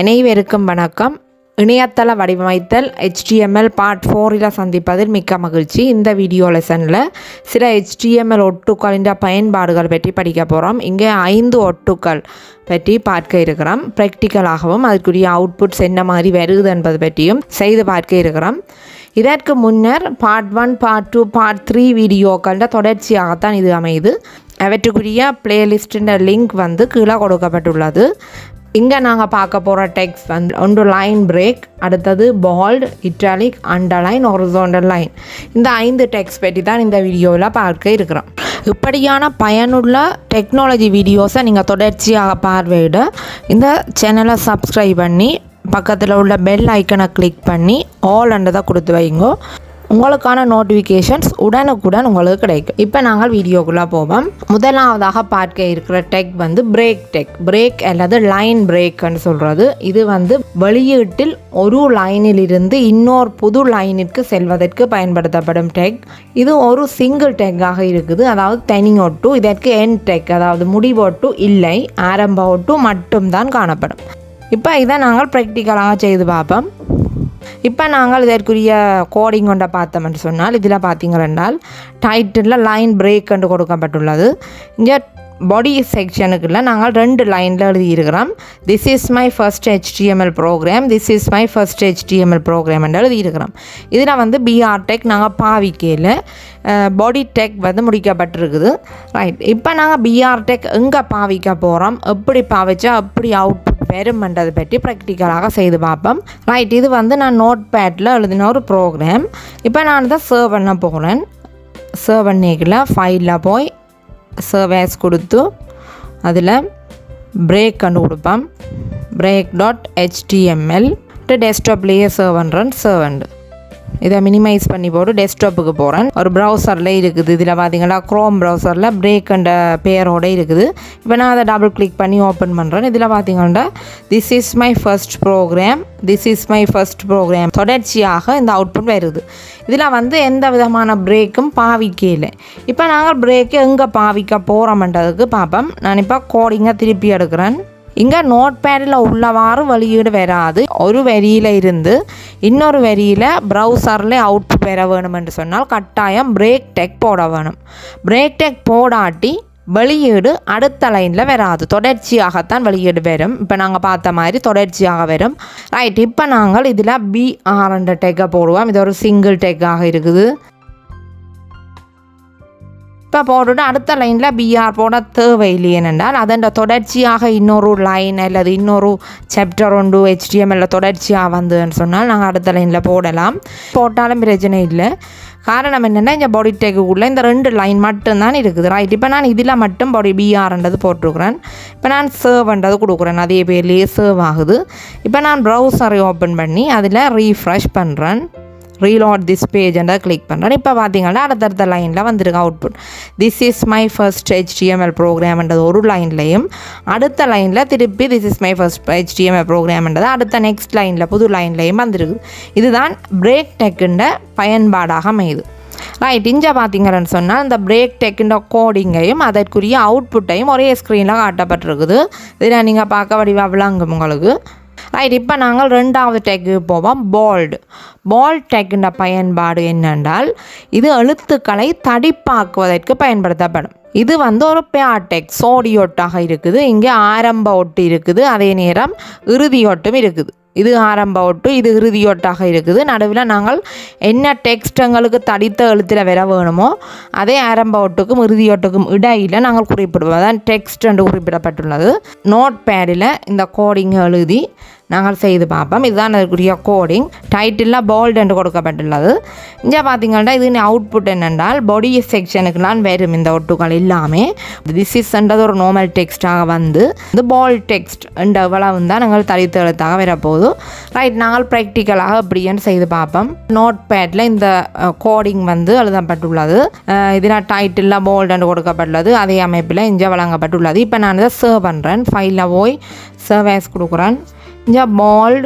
அனைவருக்கும் வணக்கம். இணையதள வடிவமைத்தல் HTML பார்ட் 4 சந்திப்பதில் மிக்க மகிழ்ச்சி. இந்த வீடியோ லெசனில் சில HTML ஒட்டுக்களின் பயன்பாடுகள் பற்றி படிக்க போகிறோம். இங்கே 5 ஒட்டுக்கள் பற்றி பார்க்க இருக்கிறோம். ப்ராக்டிக்கலாகவும் அதுக்குரிய அவுட்புட்ஸ் என்ன மாதிரி வருது என்பது பற்றியும் செய்து பார்க்க இருக்கிறோம். இதற்கு முன்னர் பார்ட் 1, பார்ட் 2, பார்ட் 3 வீடியோக்கள தொடர்ச்சியாகத்தான் இது அமையுது. அவற்றுக்குரிய பிளேலிஸ்டின் லிங்க் கீழே கொடுக்கப்பட்டுள்ளது. இங்கே நாங்கள் பார்க்க போகிற டெக்ஸ்ட் ஒன்று லைன் பிரேக், அடுத்தது fault, italic, underline, horizontal line. இந்த 5 டெக்ஸ்ட் பற்றி தான் இந்த வீடியோவில் பார்க்க இருக்கிறோம். இப்படியான பயனுள்ள டெக்னாலஜி வீடியோஸை நீங்கள் தொடர்ச்சியாக பார்வையிட இந்த சேனலை சப்ஸ்கிரைப் பண்ணி பக்கத்தில் உள்ள பெல் ஐக்கனை கிளிக் பண்ணி ஆல் அண்டதை கொடுத்து வைங்க. உங்களுக்கான நோட்டிஃபிகேஷன்ஸ் உடனுக்குடன் உங்களுக்கு கிடைக்கும். இப்போ நாங்கள் வீடியோக்குள்ளே போவோம். முதலாவதாக பார்க்க இருக்கிற டெக் பிரேக் டெக். பிரேக் அல்லது லைன் பிரேக்னு சொல்கிறது. இது வெளியீட்டில் ஒரு லைனில் இருந்து இன்னொரு புது லைனிற்கு செல்வதற்கு பயன்படுத்தப்படும் டெக். இது ஒரு சிங்கிள் டெக்காக இருக்குது, அதாவது தனி ஒட்டு. இதற்கு எண்ட் டெக், அதாவது முடிவொட்டு இல்லை, ஆரம்ப ஒட்டு மட்டும்தான் காணப்படும். இப்போ இதை நாங்கள் ப்ராக்டிக்கலாக செய்து பார்ப்போம். இப்போ நாங்கள் இதற்குரிய கோடிங் கொண்ட பார்த்தோம்னு சொன்னால், இதில் பார்த்தீங்கன்னா டைட்டிலில் லைன் பிரேக் என்று கொடுக்கப்பட்டுள்ளது. இங்கே பாடி செக்ஷனுக்குள்ள நாங்கள் 2 லைனில் எழுதியிருக்கிறோம். This is my first HTML program, this is my first HTML program என்று எழுதியிருக்கிறோம். இதில் பிஆர் டெக் நாங்கள் பாவிக்கையில் பாடி டெக் முடிக்கப்பட்டிருக்குது. ரைட், இப்போ நாங்கள் பிஆர் டெக் எங்கே பாவிக்க போகிறோம், எப்படி பாவிச்சா எப்படி அவுட்புட் வரும்ன்றதை பற்றி ப்ராக்டிக்கலாக செய்து பார்ப்போம். ரைட், இது நான் நோட் பேட்டில் எழுதின ஒரு ப்ரோக்ராம். இப்போ நான் இதை சேவ் பண்ண போகிறேன். சேவ் பண்ணிக்கல ஃபைலில் போய் சர்வேஸ் கொடுத்து அதில் பிரேக் கண்டு கொடுப்போம். break.html டெஸ்க்டாப்லேயே சேவ் பண்ணுறேன். இதை மினிமைஸ் பண்ணி போட்டு டெஸ்க்டாப்புக்கு போகிறேன். ஒரு ப்ரௌசரில் இருக்குது. இதில் பார்த்தீங்கன்னா க்ரோம் ப்ரௌசரில் பிரேக் என்ற பெயரோடு இருக்குது. இப்போ நான் அதை டபுள் கிளிக் பண்ணி ஓப்பன் பண்ணுறேன். இதில் பார்த்தீங்கன்னா this is my first program, this is my first program தொடர்ச்சியாக இந்த அவுட்புட் வருது. இதில் எந்த விதமான பிரேக்கும் பாவிக்கல. இப்போ நாங்கள் பிரேக்கை எங்கே பாவிக்க போகிறோம்ன்றதுக்கு பார்ப்போம். நான் இப்போ கோடிங்கை திருப்பி எடுக்கிறேன். இங்கே நோட் பேடில் உள்ளவாறு வெளியீடு வராது. ஒரு வரியில் இருந்து இன்னொரு வரியில் ப்ரௌசரில் அவுட்புட் வர வேணும் என்று சொன்னால் கட்டாயம் பிரேக் டெக் போட வேணும். பிரேக் டெக் போடாட்டி வெளியீடு அடுத்த லைனில் வராது, தொடர்ச்சியாகத்தான் வெளியீடு வரும். இப்போ நாங்கள் பார்த்த மாதிரி தொடர்ச்சியாக வரும். ரைட், இப்போ நாங்கள் இதில் பிஆர் என்ற டெக்கை போடுவோம். இது ஒரு சிங்கிள் டெக்காக இருக்குது. இப்போ போட்டுட்டு அடுத்த லைனில் பிஆர் போட தேவையில்லை. ஏனென்றால் அதன் தொடர்ச்சியாக இன்னொரு லைன் அல்லது இன்னொரு சாப்டர் ஒன்று HTML தொடர்ச்சியாக வந்ததுன்னு சொன்னால் நாங்கள் அடுத்த லைனில் போடலாம். போட்டாலும் பிரச்சனை இல்லை. காரணம் என்னென்னா, இந்த பாடி டெக்குள்ளே இந்த 2 லைன் மட்டும்தான் இருக்குது. ரைட், இப்போ நான் இதில் மட்டும் பாடி பிஆர்ன்றது போட்டிருக்கிறேன். இப்போ நான் சேவ்ன்றது கொடுக்குறேன். அதே பேர்லேயே சேவ் ஆகுது. இப்போ நான் ப்ரௌசரை ஓப்பன் பண்ணி அதில் ரீஃப்ரெஷ் பண்ணுறேன். ரீலோட் திஸ் பேஜ் என்ற கிளிக் பண்ணுறேன். இப்போ பார்த்தீங்கன்னா அடுத்தடுத்த லைனில் வந்திருக்கு output. This is my first HTML ப்ரோக்ராம்ன்றது ஒரு லைன்லையும், அடுத்த லைனில் திருப்பி this is my first HTML ப்ரோக்ராம்ன்றது அடுத்த நெக்ஸ்ட் லைனில் புது லைன்லையும் வந்திருக்கு. இதுதான் பிரேக் டெக்குன்ற பயன்பாடாக அமையுது. ரைட், இங்கே பார்த்தீங்கன்னு சொன்னால் இந்த பிரேக் டெக்குன்ற கோடிங்கையும் அதற்குரிய அவுட்புட்டையும் ஒரே ஸ்க்ரீனில் காட்டப்பட்டிருக்குது. இதில் நீங்கள் பார்க்க வடிவாக விளங்கும் உங்களுக்கு. ரைட், இப்போ நாங்கள் 2வது டெக்கு போவோம். பால்ட் டெக்குன்ற பயன்பாடு என்னென்றால், இது எழுத்துக்களை தடிப்பாக்குவதற்கு பயன்படுத்தப்படும். இது ஒரு பேர் டெக், சோடி ஒட்டாக இருக்குது. இங்கே ஆரம்ப ஒட்டு இருக்குது, அதே நேரம் இறுதி ஒட்டும் இருக்குது. இது ஆரம்ப ஒட்டு, இது இறுதி ஒட்டாக இருக்குது. நடுவில் நாங்கள் என்ன டெக்ஸ்ட் எங்களுக்கு தடித்த எழுத்தில் வர வேணுமோ அதே ஆரம்ப ஒட்டுக்கும் இறுதி ஒட்டுக்கும் இடையில் நாங்கள் குறிப்பிடுவோம். அதான் டெக்ஸ்ட் என்று குறிப்பிடப்பட்டுள்ளது. நோட் பேடில் இந்த கோடிங் எழுதி நாங்கள் செய்து பார்ப்போம். இதுதான் அதுக்குரிய கோடிங். டைட்டிலில் போல்ட் என்று கொடுக்கப்பட்டுள்ளது. இங்கே பார்த்தீங்கன்னா இது அவுட்புட் என்னென்றால் பாடி செக்ஷனுக்குலாம் வரும் இந்த ஒட்டுகள் எல்லாமே. திஸ் இஸ்ன்றது ஒரு நார்மல் டெக்ஸ்டாக இந்த போல்ட் டெக்ஸ்ட் என்ற இவ்வளவு தான் நாங்கள் தடித்த எழுத்தாக வரப்போகுது. ரைட், நாங்கள் ப்ராக்டிக்கலாக இப்படின்னு செய்து பார்ப்போம். நோட் பேடில் இந்த கோடிங் எழுதப்பட்டுள்ளது. இதில் டைட்டிலில் போல்ட் என்று கொடுக்கப்பட்டுள்ளது. அதே அமைப்பில் இங்கே வழங்கப்பட்டுள்ளது. இப்போ நான் இதை சேவ் பண்ணுறேன். ஃபைலில் போய் சேவ் ஆஸ் கொடுக்குறேன். இங்கே போல்ட்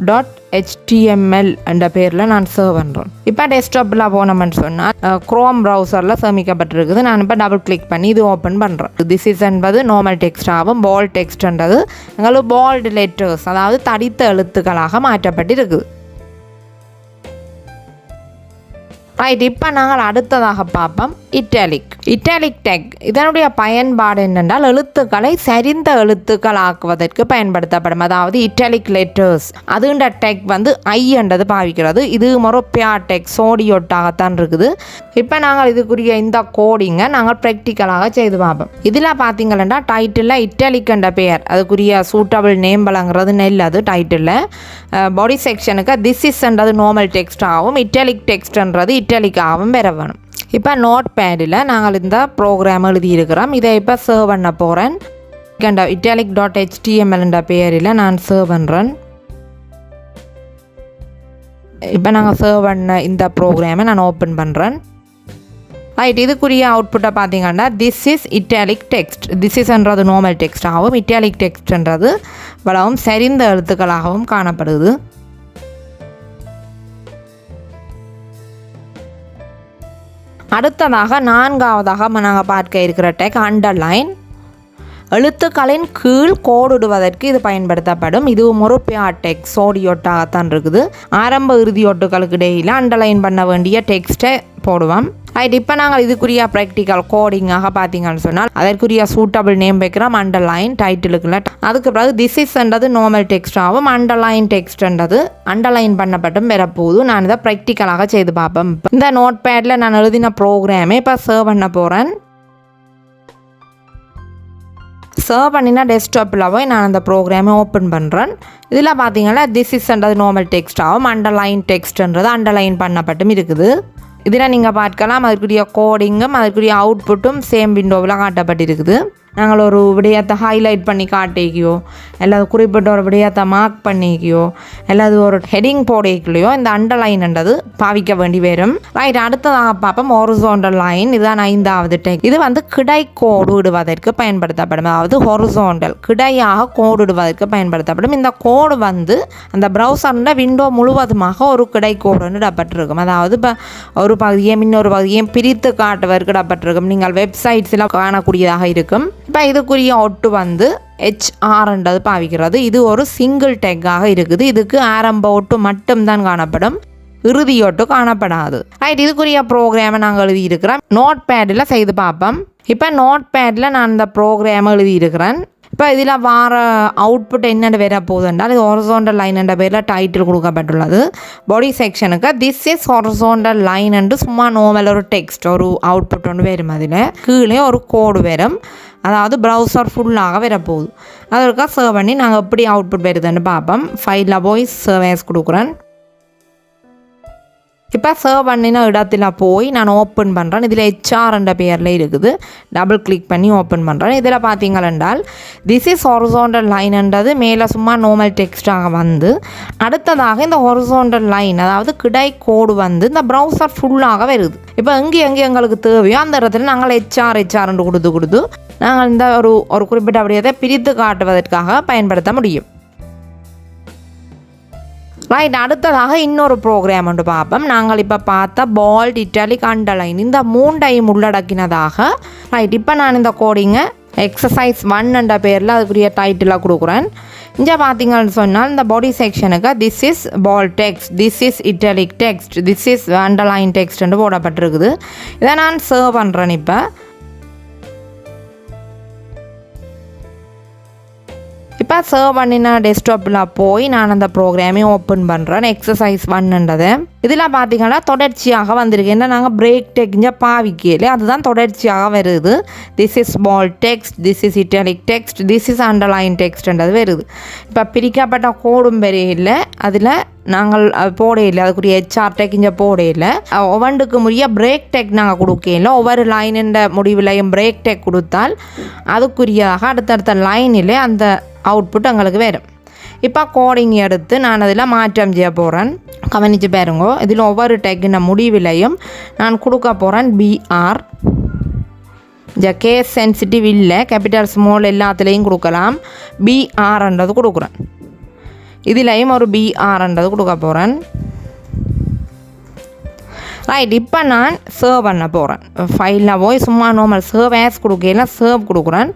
.html என்ற பேரில் நான் சேவ் பண்ணுறேன். இப்போ டெஸ்க்டாப்பில் போனோம்னு சொன்னால் க்ரோம் ப்ரௌசரில் சேமிக்கப்பட்டிருக்குது. நான் இப்போ டபுள் கிளிக் பண்ணி இது ஓப்பன் பண்ணுறேன். திஸ் இஸ் என்பது நார்மல் டெக்ஸ்டாகவும் போல்ட் டெக்ஸ்ட்ன்றது எங்களுக்கு போல்டு லெட்டர்ஸ், அதாவது தடித்த எழுத்துக்களாக மாற்றப்பட்டிருக்குது. ரைட், இப்போ நாங்கள் அடுத்ததாக பார்ப்போம் இட்டாலிக் டெக். இதனுடைய பயன்பாடு என்னென்றால் எழுத்துக்களை சரிந்த எழுத்துக்கள் ஆக்குவதற்கு பயன்படுத்தப்படும். அதாவது இட்டாலிக் லெட்டர்ஸ் அதுன்ற டெக் வந்து ஐ என்றது பாவிக்கிறது. இது மொரோப்பியா டெக் சோடியோட்டாகத்தான் இருக்குது. இப்போ நாங்கள் இதுக்குரிய இந்த கோடிங்கை நாங்கள் ப்ராக்டிக்கலாக செய்து பார்ப்போம். இதில் பார்த்தீங்கன்னா டைட்டிலில் இட்டாலிக் என்ற பெயர் அதுக்குரிய சூட்டபிள் நேம் வழங்குறது நெல். அது டைட்டிலில் பாடி செக்ஷனுக்கு திஸ் இஸ் என்றது நார்மல் டெக்ஸ்டாகவும் இட்டாலிக் டெக்ஸ்ட்ன்றது இட்டாலிக்காகவும் பெற வேணும். இப்போ நோட் பேடில் நாங்கள் இந்த ப்ரோக்ராம் எழுதியிருக்கிறோம். இதை இப்போ சேவ் பண்ண போகிறேன். italic.html என்ற பெயரில் நான் சேவ் பண்ணுறேன். இப்போ நாங்கள் சேவ் பண்ண இந்த ப்ரோக்ராமை நான் ஓப்பன் பண்ணுறேன். ரைட், இதுக்குரிய அவுட்புட்டை பார்த்தீங்கன்னா this is italic text. This இஸ்ன்றது நார்மல் டெக்ஸ்டாகவும் இட்டாலிக் டெக்ஸ்ட்ன்றது வளவும் சரிந்த எழுத்துக்களாகவும் காணப்படுது. அடுத்ததாக நான்காவதாக நாங்கள் பார்க்க இருக்கிற டெக் அண்டர்லைன். எழுத்துக்களின் கீழ் கோடிடுவதற்கு இது பயன்படுத்தப்படும். இது மொரோப்பியா டெக் சோடியோட்டாகத்தான் இருக்குது. ஆரம்ப இறுதி ஒட்டுகளுக்கு இடையில் அண்டர்லைன் பண்ண வேண்டிய டெக்ஸ்ட்டை போடுவோம். ரைட், இப்போ நாங்கள் இதுக்குரிய ப்ராக்டிக்கல் கோடிங்காக பார்த்தீங்கன்னு சொன்னால் அதற்குரிய சூட்டபிள் நேம் வைக்கிறோம் அண்டர்லைன் டைட்டிலுக்குள்ள. அதுக்கு பிறகு திஸ் இஸ்ன்றது நார்மல் டெக்ஸ்டாகவும் அண்டர்லைன் டெக்ஸ்ட்ன்றது அண்டர்லைன் பண்ணப்பட்டும் பெறப்போது. நான் இதை ப்ராக்டிக்கலாக செய்து பார்ப்பேன். இந்த நோட் பேடில் நான் எழுதின ப்ரோக்ராமே இப்போ சேவ் பண்ண போகிறேன். சேவ் பண்ணினா டெஸ்க்டாப்பில் போய் நான் அந்த ப்ரோக்ராமை ஓப்பன் பண்ணுறேன். இதில் பார்த்தீங்கன்னா திஸ் இஸ்ன்றது நார்மல் டெக்ஸ்டாகவும் அண்டர்லைன் டெக்ஸ்ட்ன்றது அண்டர்லைன் பண்ணப்பட்டும் இருக்குது. இதில் நீங்கள் பார்க்கலாம் அதற்குரிய கோடிங்கும் அதற்குரிய அவுட்புட்டும் சேம் விண்டோவில் காட்டப்பட்டிருக்குது. நாங்கள் ஒரு விடயத்தை ஹைலைட் பண்ணி காட்டிக்கியோ அல்லது குறிப்பிட்ட ஒரு விடயத்தை மார்க் பண்ணிக்கியோ அல்லது ஒரு ஹெட்டிங் போடைக்கலையோ இந்த அண்டர்லைன்ன்றது பாவிக்க வேண்டி வரும். ரைட், அடுத்ததாக பார்ப்போம் ஹொரிசோண்டல் லைன். இதுதான் 5வது டெக். இது வந்து கிடை கோடிடுவதற்கு பயன்படுத்தப்படும். அதாவது ஹொரிசோண்டல் கிடையாக கோடிடுவதற்கு பயன்படுத்தப்படும். இந்த கோடு வந்து அந்த ப்ரௌசர்ன்ற விண்டோ முழுவதுமாக ஒரு கிடை கோடுன்னு இடப்பட்டிருக்கும். அதாவது இப்போ ஒரு பகுதியை இன்னொரு பகுதியை பிரித்து காட்டுவதற்கு இடப்பட்டிருக்கும். நீங்கள் வெப்சைட்ஸில் காணக்கூடியதாக இருக்கும். இப்போ இதுக்குரிய ஒட்டு வந்து HR பாவிக்கிறது. இது ஒரு சிங்கிள் டெக்காக இருக்குது. இதுக்கு ஆரம்ப ஒட்டு மட்டும்தான் காணப்படும், இறுதி ஒட்டு காணப்படாது. ரைட், இதுக்குரிய ப்ரோக்ராமை நாங்கள் எழுதியிருக்கிறோம். நோட் பேடில் செய்து பார்ப்போம். இப்போ நோட் பேடில் நான் இந்த ப்ரோக்ராமை எழுதியிருக்கிறேன். இப்போ இதில் வார அவுட்புட் என்னென்னு வேற போகுது என்றால் இது ஹொரிசோண்டல் லைன் என்ற பேரில் டைட்டில் கொடுக்கப்பட்டுள்ளது. பாடி செக்ஷனுக்கு திஸ் இஸ் ஹொரிசோண்டல் லைன் என்று சும்மா நார்மல் ஒரு டெக்ஸ்ட் ஒரு அவுட்புட் ஒன்று வரும். அதில் கீழே ஒரு கோடு வரும். அதாவது ப்ரௌசர் ஃபுல்லாக வரப்போகுது. அதற்காக சேவ் பண்ணி நாங்கள் எப்படி அவுட்புட் வருதுன்னு பார்ப்போம். ஃபைலில் போய் சர்வேஸ் கொடுக்குறேன். இப்போ சேவ் பண்ணின இடத்துல போய் நான் ஓப்பன் பண்ணுறேன். இதில் HR என்ற பேரில் இருக்குது. டபுள் கிளிக் பண்ணி ஓப்பன் பண்ணுறேன். இதில் பார்த்தீங்களென்றால் திஸ் இஸ் ஹொரிசோண்டல் லைன்ன்றது மேலே சும்மா நார்மல் டெக்ஸ்டாக வந்து அடுத்ததாக இந்த ஹொரிசோண்டல் லைன் அதாவது கிடை கோடு வந்து இந்த ப்ரௌசர் ஃபுல்லாக வருது. இப்போ எங்கே எங்களுக்கு தேவையோ அந்த இடத்துல நாங்கள் HR கொடுத்து நாங்கள் இந்த ஒரு குறிப்பிட்ட விடயத்தை பிரித்து காட்டுவதற்காக பயன்படுத்த முடியும். ரைட், அடுத்ததாக இன்னொரு ப்ரோக்ராம் ஒன்று பார்ப்போம். நாங்கள் இப்போ பார்த்த போல்ட் இட்டாலிக் அண்டர்லைன் இந்த மூண்டையும் உள்ளடக்கினதாக. ரைட், இப்போ நான் இந்த கோடிங்கை எக்ஸசைஸ் 1 என்ற பேரில் அதுக்குரிய டைட்டிலாக கொடுக்குறேன். இங்கே பார்த்தீங்கன்னு சொன்னால் இந்த பாடி செக்ஷனுக்கு this is bold text, this is italic text, this is underline டெக்ஸ்ட்னு போடப்பட்டிருக்குது. இதை நான் சேவ் பண்ணுறேன். இப்போ சேவ் பண்ணின டெஸ்க்டாப்பில் போய் நான் அந்த ப்ரோக்ராமே ஓப்பன் பண்ணுறேன். எக்ஸசைஸ் 1ன்றது இதில் பார்த்தீங்கன்னா தொடர்ச்சியாக வந்திருக்கு. ஏன்னா நாங்கள் பிரேக் டெக்ஞ்ச பாவிக்கல, அதுதான் தொடர்ச்சியாக வருது. This is bold text, this is italic text, this is underline டெக்ஸ்ட்ன்றது வருது. இப்போ பிரிக்கப்பட்ட கோடும் பெரிய இல்லை, அதில் நாங்கள் போடையில்லை, அதுக்குரிய HR டெக் இங்கே போடையில்லை. ஒவ்வொன்றுக்கு முறைய பிரேக் டெக் நாங்கள் கொடுக்கல. ஒவ்வொரு லைன் முடிவிலையும் பிரேக் டெக் கொடுத்தால் அதுக்குரியாக அடுத்தடுத்த லைனில் அந்த அவுட்புட் எங்களுக்கு வரும். இப்போ கோடிங் எடுத்து நான் அதில் மாற்றம் செய்ய போகிறேன். கவனித்து பாருங்க, இதில் ஒவ்வொரு டெக்கின முடிவிலையும் நான் கொடுக்க போகிறேன் BR. இந்த கேஸ் சென்சிட்டிவ் இல்லை, கேபிட்டல் ஸ்மால் எல்லாத்துலேயும் கொடுக்கலாம். BRன்றது கொடுக்குறேன். இதுலேயும் ஒரு BRன்றது கொடுக்க போகிறேன். ரைட், இப்போ நான் சர்வ் பண்ண போகிறேன். ஃபைலில் போய் சும்மா நார்மல் சர்வ் ஆஸ் கொடுக்கல சர்வ் கொடுக்குறேன்.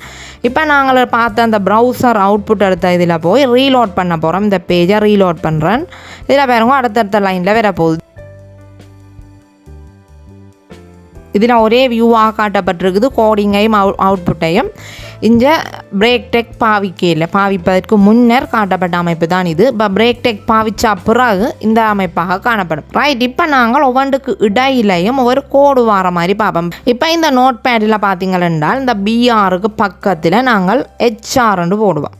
இப்போ நாங்கள் பார்த்த அந்த ப்ரௌசர் அவுட்புட் எடுத்த இதில் போய் ரீலோட் பண்ண போகிறோம். இந்த பேஜை ரீலோட் பண்ணுறேன். இதில் பாருங்க அடுத்தடுத்த லைனில் வர போகுது. இதில் ஒரே வியூவாக காட்டப்பட்டிருக்குது கோடிங்கையும் அவுட்புட்டையும். இங்கே பிரேக் டெக் பாவிப்பதற்கு முன்னர் காட்டப்பட்ட அமைப்பு தான் இது. இப்போ பிரேக் டெக் பாவிச்சா பிறகு இந்த அமைப்பாக காணப்படும். ரைட், இப்போ நாங்கள் ஒவ்வொன்றுக்கு இடையிலையும் ஒரு கோடு வர மாதிரி பார்ப்போம். இப்போ இந்த நோட் பேடில் பார்த்தீங்கன்னா இந்த BRக்கு பக்கத்தில் நாங்கள் HRன்னு போடுவோம்.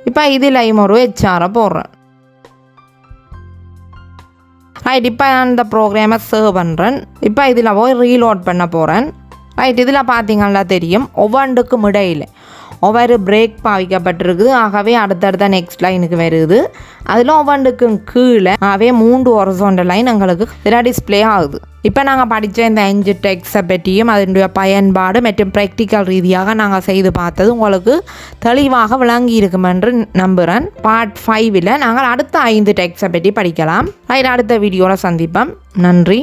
இப்போ இதிலையும் ஒரு HRை போடுறேன். ரைட், இப்போ நான் இந்த ப்ரோக்ராமை சேவ் பண்ணுறேன். இப்போ இதில் போய் ரீலோட் பண்ண போகிறேன். ரைட், இதில் பார்த்தீங்கன்னா தெரியும் ஒவ்வொன்றுக்கும் இடையில் ஒவ்வொரு பிரேக் பாவிக்கப்பட்டிருக்குது. ஆகவே அடுத்தடுத்த நெக்ஸ்ட் லைனுக்கு வருது. அதில் ஒவ்வொன்றுக்கும் கீழே ஆகவே 3 ஹொரிசாண்டல் லைன் எங்களுக்கு இதில் டிஸ்பிளே ஆகுது. இப்போ நாங்கள் படித்த இந்த 5 டெக்ஸை பற்றியும் அதனுடைய பயன்பாடு மற்றும் ப்ராக்டிக்கல் ரீதியாக நாங்கள் செய்து பார்த்தது உங்களுக்கு தெளிவாக விளங்கி இருக்கும் என்று நம்புகிறேன். பார்ட் 5ல் நாங்கள் அடுத்த 5 டெக்ஸை பற்றி படிக்கலாம். ரைட், அடுத்த வீடியோவில் சந்திப்போம். நன்றி.